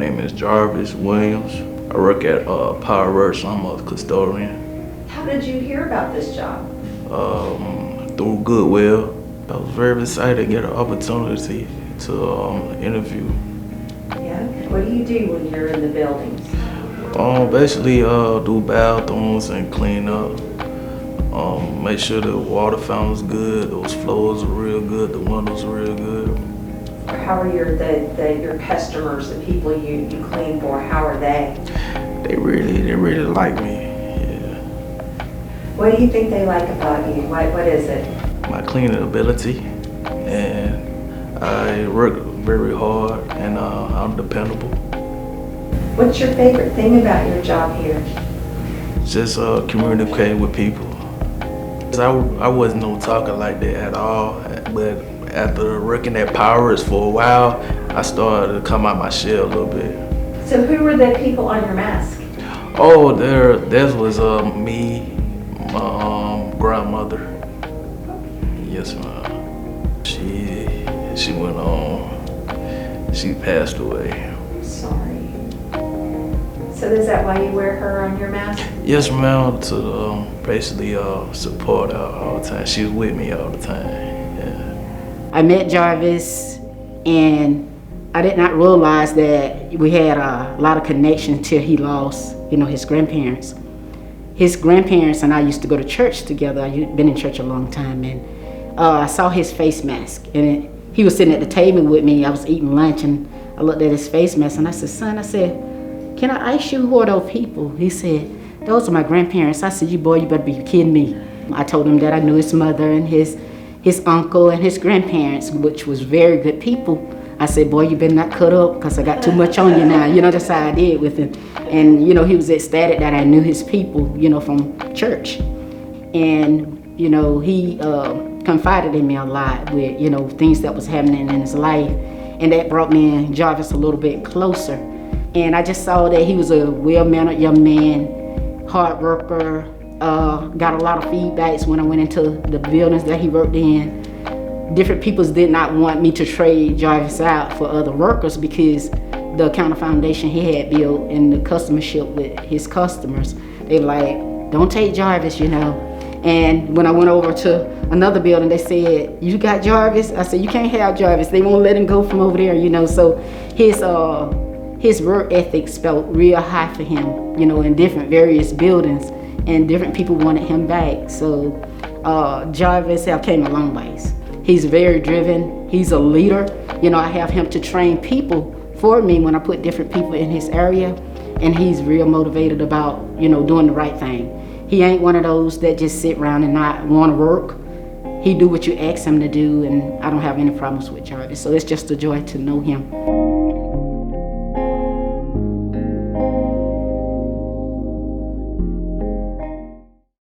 name is Jarviis Williams. I work at Power Works. I'm a custodian. How did you hear about this job? Through Goodwill. I was very excited to get an opportunity to interview. Yeah. What do you do when you're in the buildings? Basically do bathrooms and clean up. Make sure the water fountain's good, those floors are real good, the windows are real good. How are your customers, the people you clean for, how are they? They really like me, yeah. What do you think they like about you? What is it? My cleaning ability, and I work very hard, and I'm dependable. What's your favorite thing about your job here? Just communicating with people. I wasn't no talker like that at all, but after working at Powers for a while, I started to come out my shell a little bit. So who were the people on your mask? Oh, there was me, my grandmother. Yes, ma'am. She went on. She passed away. Sorry. So is that why you wear her on your mask? Yes, ma'am, to basically support her all the time. She was with me all the time, yeah. I met Jarviis, and I did not realize that we had a lot of connection till he lost, his grandparents. His grandparents and I used to go to church together. I've been in church a long time, and I saw his face mask, and he was sitting at the table with me. I was eating lunch, and I looked at his face mask, and I said, "Son," I said, "can I ask you who are those people?" He said, "Those are my grandparents." I said, you better be kidding me." I told him that I knew his mother and his uncle and his grandparents, which was very good people. I said, "Boy, you better not cut up, because I got too much on you now." That's how I did with him. And, he was ecstatic that I knew his people, from church. And, he confided in me a lot with, things that was happening in his life. And that brought me and Jarviis a little bit closer. And I just saw that he was a well-mannered young man, hard worker, got a lot of feedbacks when I went into the buildings that he worked in. Different people did not want me to trade Jarviis out for other workers because the kind of foundation he had built and the customership with his customers, they were like, "Don't take Jarviis, And when I went over to another building, they said, "You got Jarviis?" I said, "You can't have Jarviis. They won't let him go from over there, So his work ethic felt real high for him, in different various buildings, and different people wanted him back. So Jarviis came a long ways. He's very driven. He's a leader. I have him to train people for me when I put different people in his area, and he's real motivated about, doing the right thing. He ain't one of those that just sit around and not want to work. He do what you ask him to do, and I don't have any problems with Jarviis. So it's just a joy to know him.